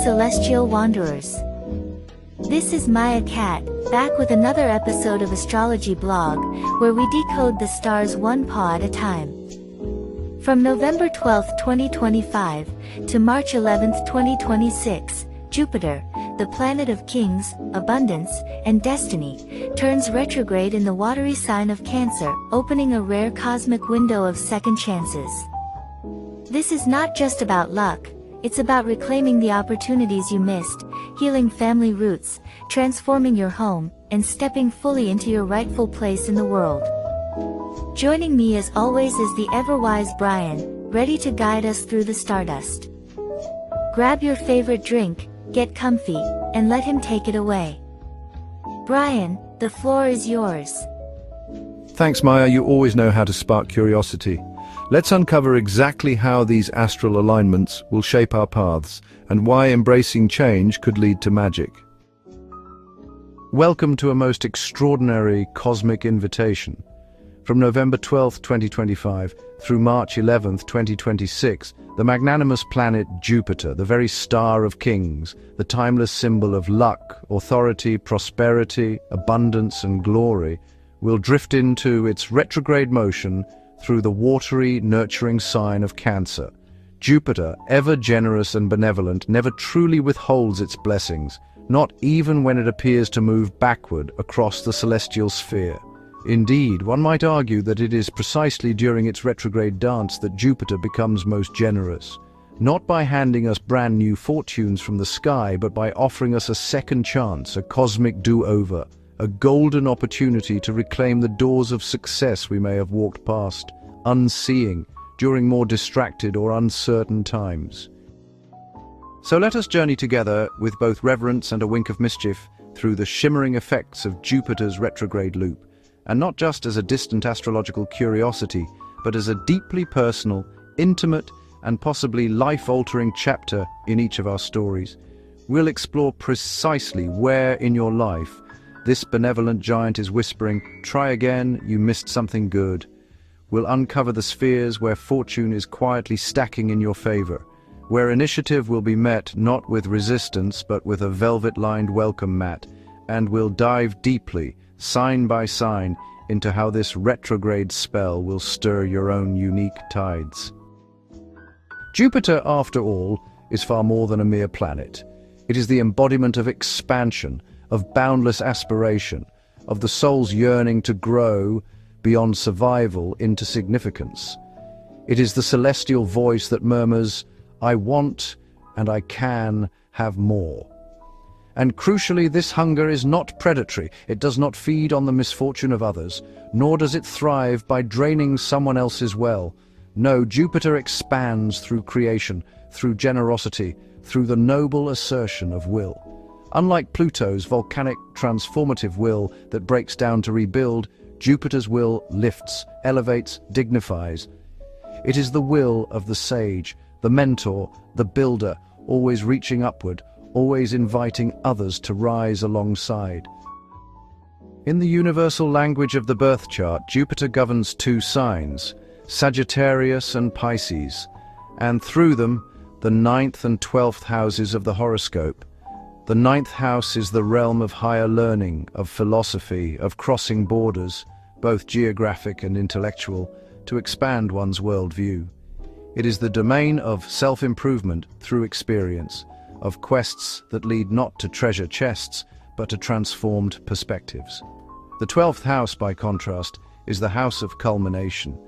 celestial wanderers. This is Maya Cat, back with another episode of Astrology Blog, where we decode the stars one paw at a time. From November 12, 2025, to March 11, 2026, Jupiter, the planet of kings, abundance, and destiny, turns retrograde in the watery sign of Cancer, opening a rare cosmic window of second chances. This is not just about luck, it's about reclaiming the opportunities you missed, healing family roots, transforming your home, and stepping fully into your rightful place in the world. Joining me as always is the ever-wise Brian, ready to guide us through the stardust. Grab your favorite drink, get comfy, and let him take it away. Brian, the floor is yours. Thanks, Maya. You always know how to spark curiosity. Let's uncover exactly how these astral alignments will shape our paths and why embracing change could lead to magic. Welcome to a most extraordinary cosmic invitation. From November 12, 2025 through March 11, 2026, the magnanimous planet Jupiter, the very star of kings, the timeless symbol of luck, authority, prosperity, abundance, and glory, will drift into its retrograde motion through the watery, nurturing sign of Cancer. Jupiter, ever generous and benevolent, never truly withholds its blessings, not even when it appears to move backward across the celestial sphere. Indeed, one might argue that it is precisely during its retrograde dance that Jupiter becomes most generous, not by handing us brand new fortunes from the sky, but by offering us a second chance, a cosmic do-over, a golden opportunity to reclaim the doors of success we may have walked past, unseeing, during more distracted or uncertain times. So let us journey together with both reverence and a wink of mischief through the shimmering effects of Jupiter's retrograde loop, and not just as a distant astrological curiosity, but as a deeply personal, intimate, and possibly life-altering chapter in each of our stories. We'll explore precisely where in your life this benevolent giant is whispering, "Try again, you missed something good." We'll uncover the spheres where fortune is quietly stacking in your favor, where initiative will be met not with resistance but with a velvet-lined welcome mat, and we'll dive deeply, sign by sign, into how this retrograde spell will stir your own unique tides. Jupiter, after all, is far more than a mere planet. It is the embodiment of expansion, of boundless aspiration, of the soul's yearning to grow beyond survival into significance. It is the celestial voice that murmurs, "I want and I can have more." And crucially, this hunger is not predatory. It does not feed on the misfortune of others, nor does it thrive by draining someone else's well. No, Jupiter expands through creation, through generosity, through the noble assertion of will. Unlike Pluto's volcanic transformative will that breaks down to rebuild, Jupiter's will lifts, elevates, dignifies. It is the will of the sage, the mentor, the builder, always reaching upward, always inviting others to rise alongside. In the universal language of the birth chart, Jupiter governs two signs, Sagittarius and Pisces, and through them, the 9th and 12th houses of the horoscope. The 9th house is the realm of higher learning, of philosophy, of crossing borders, both geographic and intellectual, to expand one's worldview. It is the domain of self-improvement through experience, of quests that lead not to treasure chests, but to transformed perspectives. The 12th house, by contrast, is the house of culmination,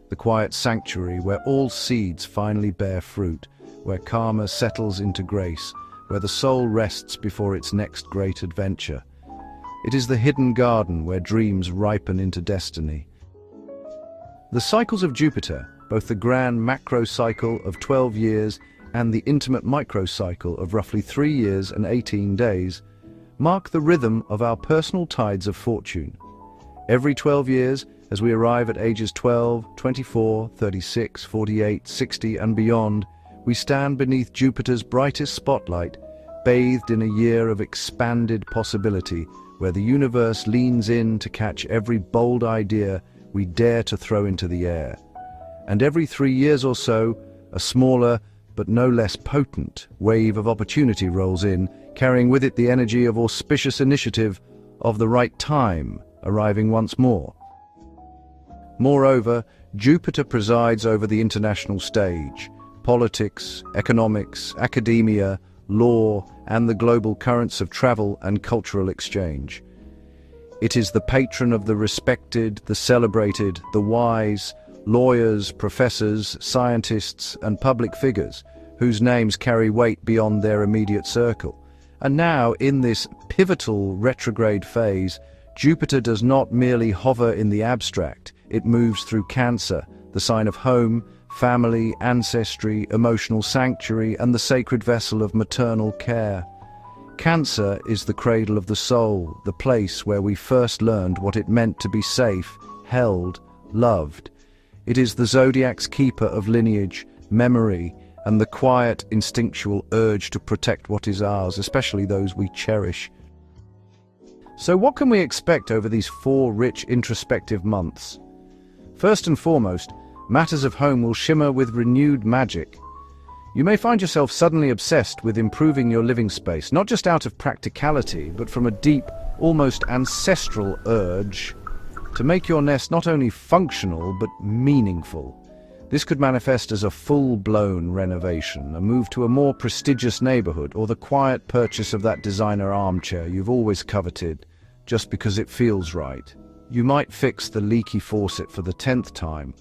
the quiet sanctuary where all seeds finally bear fruit, where karma settles into grace, where the soul rests before its next great adventure. It is the hidden garden where dreams ripen into destiny. The cycles of Jupiter, both the grand macro cycle of 12 years and the intimate microcycle of roughly 3 years and 18 days, mark the rhythm of our personal tides of fortune. Every 12 years, as we arrive at ages 12, 24, 36, 48, 60 and beyond, we stand beneath Jupiter's brightest spotlight, bathed in a year of expanded possibility, where the universe leans in to catch every bold idea we dare to throw into the air. And every 3 years or so, a smaller, but no less potent, wave of opportunity rolls in, carrying with it the energy of auspicious initiative of the right time, arriving once more. Moreover, Jupiter presides over the international stage, politics, economics, academia, law, and the global currents of travel and cultural exchange. It is the patron of the respected, the celebrated, the wise, lawyers, professors, scientists, and public figures whose names carry weight beyond their immediate circle. And now, in this pivotal retrograde phase, Jupiter does not merely hover in the abstract, it moves through Cancer, the sign of home, family, ancestry, emotional sanctuary, and the sacred vessel of maternal care. Cancer is the cradle of the soul, the place where we first learned what it meant to be safe, held, loved. It is the zodiac's keeper of lineage, memory, and the quiet, instinctual urge to protect what is ours, especially those we cherish. So what can we expect over these 4 rich introspective months? First and foremost, matters of home will shimmer with renewed magic. You may find yourself suddenly obsessed with improving your living space, not just out of practicality, but from a deep, almost ancestral urge to make your nest not only functional, but meaningful. This could manifest as a full-blown renovation, a move to a more prestigious neighborhood, or the quiet purchase of that designer armchair you've always coveted, just because it feels right. You might fix the leaky faucet for the 10th time,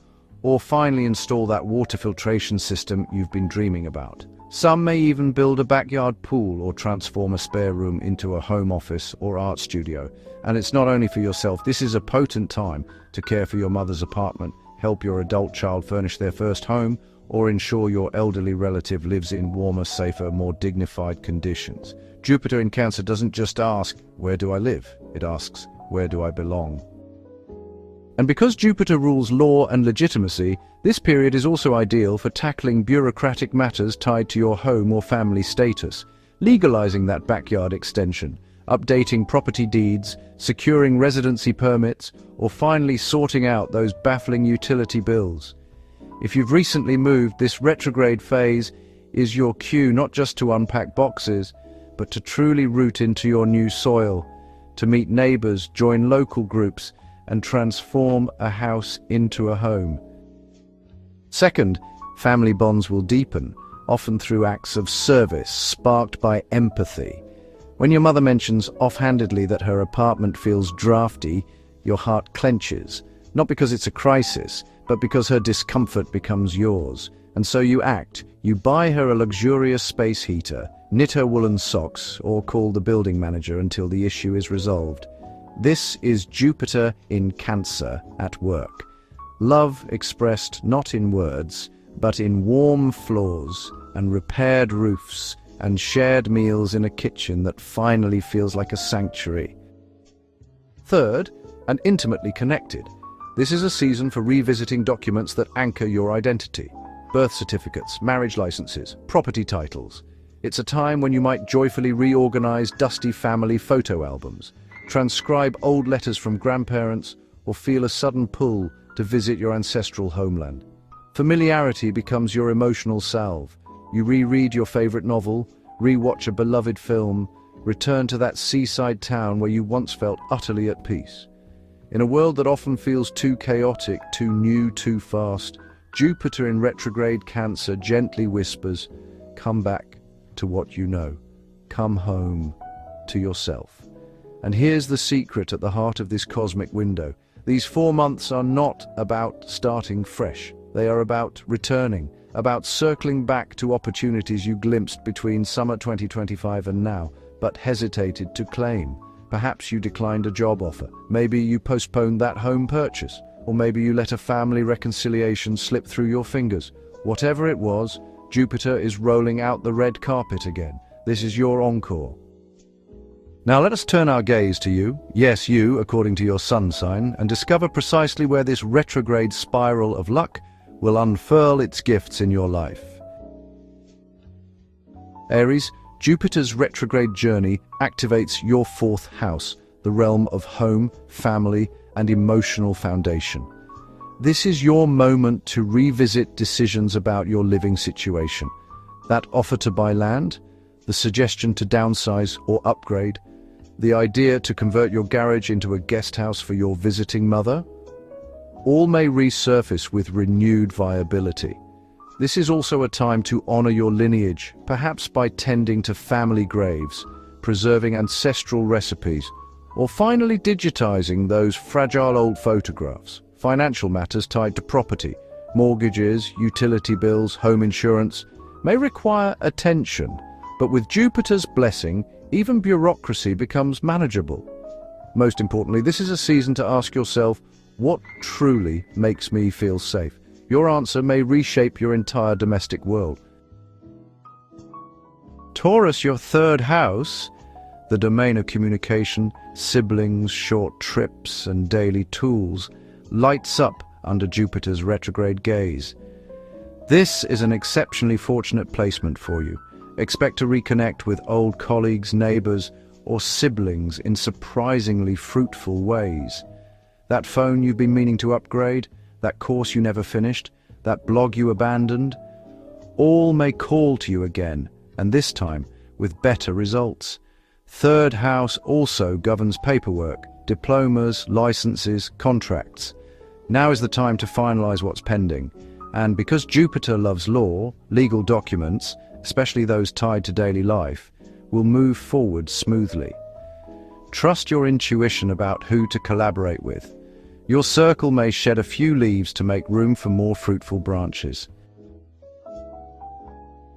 or finally install that water filtration system you've been dreaming about. Some may even build a backyard pool or transform a spare room into a home office or art studio. And it's not only for yourself, this is a potent time to care for your mother's apartment, help your adult child furnish their first home, or ensure your elderly relative lives in warmer, safer, more dignified conditions. Jupiter in Cancer doesn't just ask, "Where do I live?" It asks, "Where do I belong?" And because Jupiter rules law and legitimacy, this period is also ideal for tackling bureaucratic matters tied to your home or family status, legalizing that backyard extension, updating property deeds, securing residency permits, or finally sorting out those baffling utility bills. If you've recently moved, this retrograde phase is your cue not just to unpack boxes, but to truly root into your new soil, to meet neighbors, join local groups, and transform a house into a home. Second, family bonds will deepen, often through acts of service sparked by empathy. When your mother mentions offhandedly that her apartment feels drafty, your heart clenches, not because it's a crisis, but because her discomfort becomes yours. And so you act. You buy her a luxurious space heater, knit her woolen socks, or call the building manager until the issue is resolved. This is Jupiter in Cancer at work. Love expressed not in words, but in warm floors and repaired roofs and shared meals in a kitchen that finally feels like a sanctuary. Third, and intimately connected, this is a season for revisiting documents that anchor your identity. Birth certificates, marriage licenses, property titles. It's a time when you might joyfully reorganize dusty family photo albums, transcribe old letters from grandparents, or feel a sudden pull to visit your ancestral homeland. Familiarity becomes your emotional salve. You reread your favorite novel, rewatch a beloved film, return to that seaside town where you once felt utterly at peace. In a world that often feels too chaotic, too new, too fast, Jupiter in retrograde Cancer gently whispers, "Come back to what you know. Come home to yourself." And here's the secret at the heart of this cosmic window. These 4 months are not about starting fresh. They are about returning, about circling back to opportunities you glimpsed between summer 2025 and now, but hesitated to claim. Perhaps you declined a job offer. Maybe you postponed that home purchase. Or maybe you let a family reconciliation slip through your fingers. Whatever it was, Jupiter is rolling out the red carpet again. This is your encore. Now let us turn our gaze to you, yes you, according to your sun sign, and discover precisely where this retrograde spiral of luck will unfurl its gifts in your life. Aries, Jupiter's retrograde journey activates your 4th house, the realm of home, family, and emotional foundation. This is your moment to revisit decisions about your living situation. That offer to buy land, the suggestion to downsize or upgrade, the idea to convert your garage into a guest house for your visiting mother, all may resurface with renewed viability. This is also a time to honor your lineage, perhaps by tending to family graves, preserving ancestral recipes, or finally digitizing those fragile old photographs. Financial matters tied to property, mortgages, utility bills, home insurance, may require attention, but with Jupiter's blessing, even bureaucracy becomes manageable. Most importantly, this is a season to ask yourself, what truly makes me feel safe? Your answer may reshape your entire domestic world. Taurus, your third house, the domain of communication, siblings, short trips, and daily tools, lights up under Jupiter's retrograde gaze. This is an exceptionally fortunate placement for you. Expect to reconnect with old colleagues, neighbors, or siblings in surprisingly fruitful ways. That phone you've been meaning to upgrade, that course you never finished, that blog you abandoned, all may call to you again, and this time with better results. Third house also governs paperwork, diplomas, licenses, contracts. Now is the time to finalize what's pending, and because Jupiter loves law, legal documents, especially those tied to daily life, will move forward smoothly. Trust your intuition about who to collaborate with. Your circle may shed a few leaves to make room for more fruitful branches.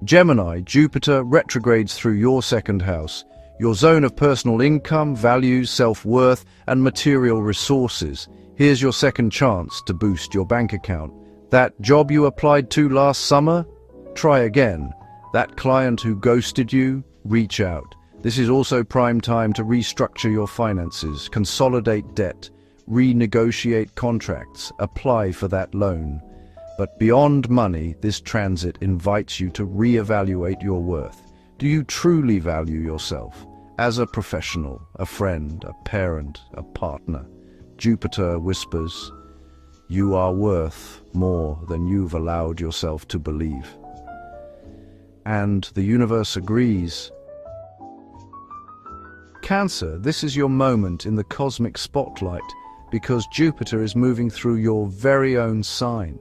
Gemini, Jupiter retrogrades through your second house, your zone of personal income, values, self-worth, and material resources. Here's your second chance to boost your bank account. That job you applied to last summer? Try again. That client who ghosted you? Reach out. This is also prime time to restructure your finances, consolidate debt, renegotiate contracts, apply for that loan. But beyond money, this transit invites you to reevaluate your worth. Do you truly value yourself? As a professional, a friend, a parent, a partner, Jupiter whispers, you are worth more than you've allowed yourself to believe. And the universe agrees. Cancer, this is your moment in the cosmic spotlight because Jupiter is moving through your very own sign.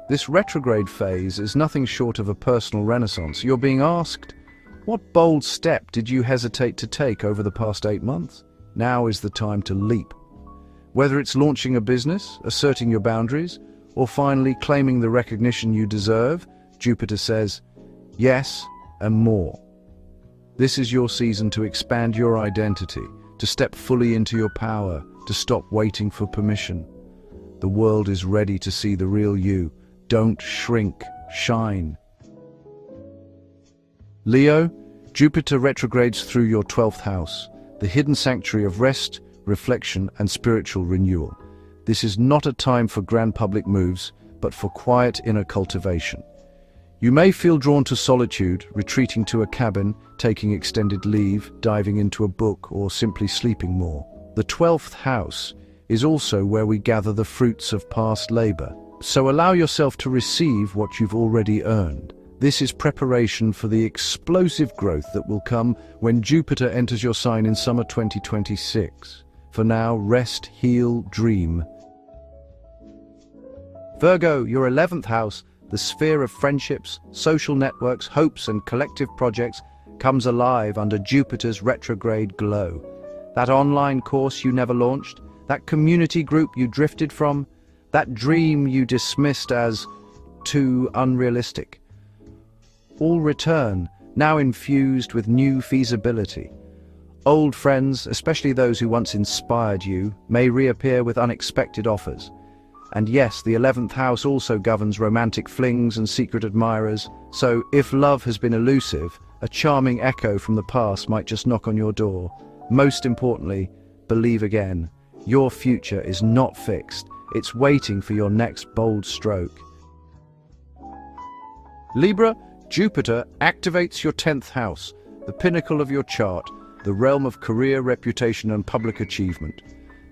This retrograde phase is nothing short of a personal renaissance. You're being asked, what bold step did you hesitate to take over the past 8 months? Now is the time to leap. Whether it's launching a business, asserting your boundaries, or finally claiming the recognition you deserve, Jupiter says, yes, and more. This is your season to expand your identity, to step fully into your power, to stop waiting for permission. The world is ready to see the real you. Don't shrink, shine. Leo, Jupiter retrogrades through your 12th house, the hidden sanctuary of rest, reflection, and spiritual renewal. This is not a time for grand public moves, but for quiet inner cultivation. You may feel drawn to solitude, retreating to a cabin, taking extended leave, diving into a book, or simply sleeping more. The 12th house is also where we gather the fruits of past labor, so allow yourself to receive what you've already earned. This is preparation for the explosive growth that will come when Jupiter enters your sign in summer 2026. For now, rest, heal, dream. Virgo, your 11th house, the sphere of friendships, social networks, hopes, and collective projects, comes alive under Jupiter's retrograde glow. That online course you never launched, that community group you drifted from, that dream you dismissed as too unrealistic. All return, now infused with new feasibility. Old friends, especially those who once inspired you, may reappear with unexpected offers. And yes, the 11th house also governs romantic flings and secret admirers, so if love has been elusive, a charming echo from the past might just knock on your door. Most importantly, believe again. Your future is not fixed. It's waiting for your next bold stroke. Libra, Jupiter activates your 10th house, the pinnacle of your chart, the realm of career, reputation, and public achievement.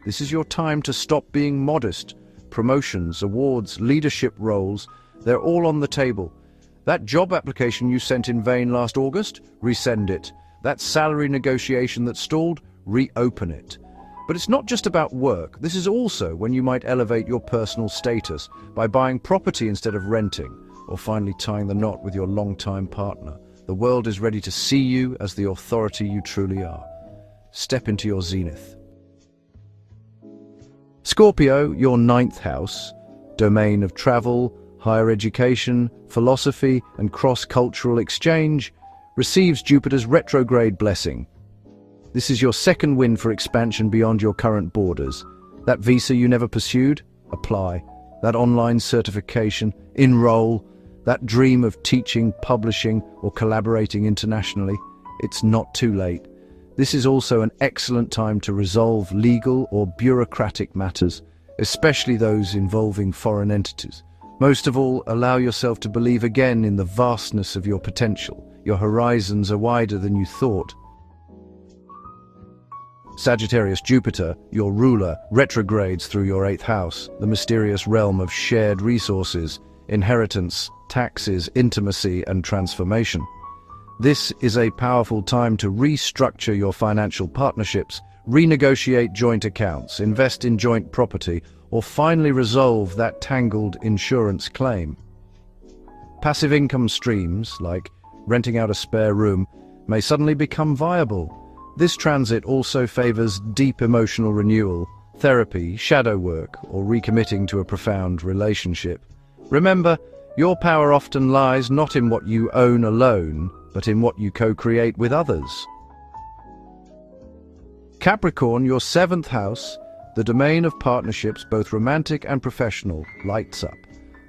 This is your time to stop being modest. Promotions, awards, leadership roles, they're all on the table. That job application you sent in vain last August? Resend it. That salary negotiation that stalled? Reopen it. But it's not just about work. This is also when you might elevate your personal status by buying property instead of renting, or finally tying the knot with your longtime partner. The world is ready to see you as the authority you truly are. Step into your zenith. Scorpio, your 9th house, domain of travel, higher education, philosophy, and cross-cultural exchange, receives Jupiter's retrograde blessing. This is your second win for expansion beyond your current borders. That visa you never pursued? Apply. That online certification? Enroll. That dream of teaching, publishing, or collaborating internationally? It's not too late. This is also an excellent time to resolve legal or bureaucratic matters, especially those involving foreign entities. Most of all, allow yourself to believe again in the vastness of your potential. Your horizons are wider than you thought. Sagittarius Jupiter, your ruler, retrogrades through your 8th house, the mysterious realm of shared resources, inheritance, taxes, intimacy, and transformation. This is a powerful time to restructure your financial partnerships, renegotiate joint accounts, invest in joint property, or finally resolve that tangled insurance claim. Passive income streams, like renting out a spare room, may suddenly become viable. This transit also favors deep emotional renewal, therapy, shadow work, or recommitting to a profound relationship. Remember, your power often lies not in what you own alone, but in what you co-create with others. Capricorn, your 7th house, the domain of partnerships, both romantic and professional, lights up.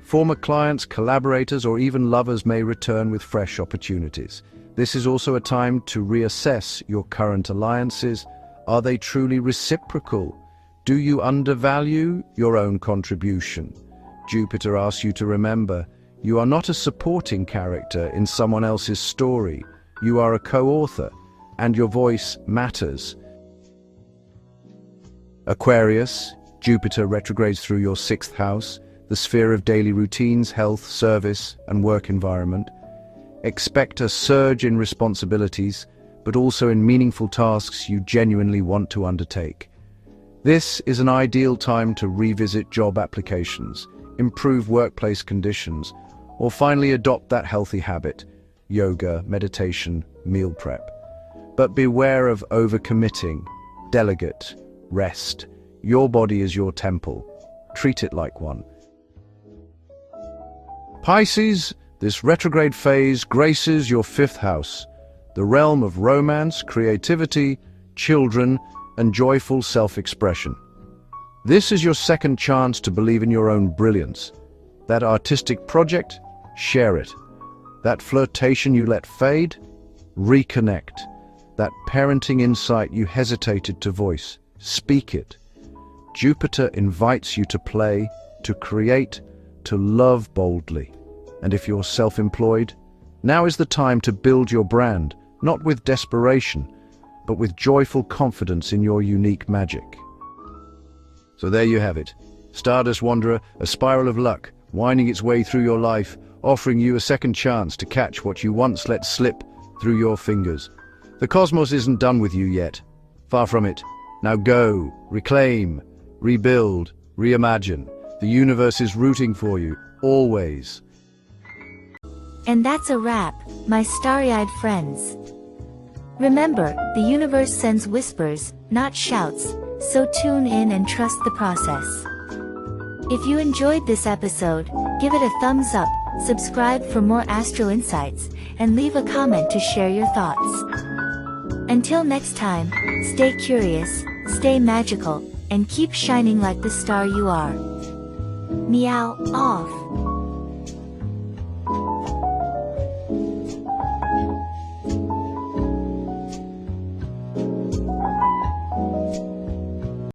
Former clients, collaborators, or even lovers may return with fresh opportunities. This is also a time to reassess your current alliances. Are they truly reciprocal? Do you undervalue your own contribution? Jupiter asks you to remember, you are not a supporting character in someone else's story. You are a co-author, and your voice matters. Aquarius, Jupiter retrogrades through your 6th house, the sphere of daily routines, health, service, and work environment. Expect a surge in responsibilities, but also in meaningful tasks you genuinely want to undertake. This is an ideal time to revisit job applications, improve workplace conditions, or finally adopt that healthy habit, yoga, meditation, meal prep. But beware of overcommitting. Delegate, rest. Your body is your temple. Treat it like one. Pisces, this retrograde phase graces your 5th house, the realm of romance, creativity, children, and joyful self-expression. This is your second chance to believe in your own brilliance. That artistic project? Share it. That flirtation you let fade? Reconnect. That parenting insight you hesitated to voice? Speak it. Jupiter invites you to play, to create, to love boldly. And if you're self-employed, now is the time to build your brand, not with desperation, but with joyful confidence in your unique magic. So there you have it. Stardust Wanderer, a spiral of luck, winding its way through your life, offering you a second chance to catch what you once let slip through your fingers. The cosmos isn't done with you yet. Far from it. Now go, reclaim, rebuild, reimagine. The universe is rooting for you, always. And that's a wrap, my starry-eyed friends. Remember, the universe sends whispers, not shouts, so tune in and trust the process. If you enjoyed this episode, give it a thumbs up, subscribe for more astro insights, and leave a comment to share your thoughts. Until next time, stay curious, stay magical, and keep shining like the star you are. Meow off.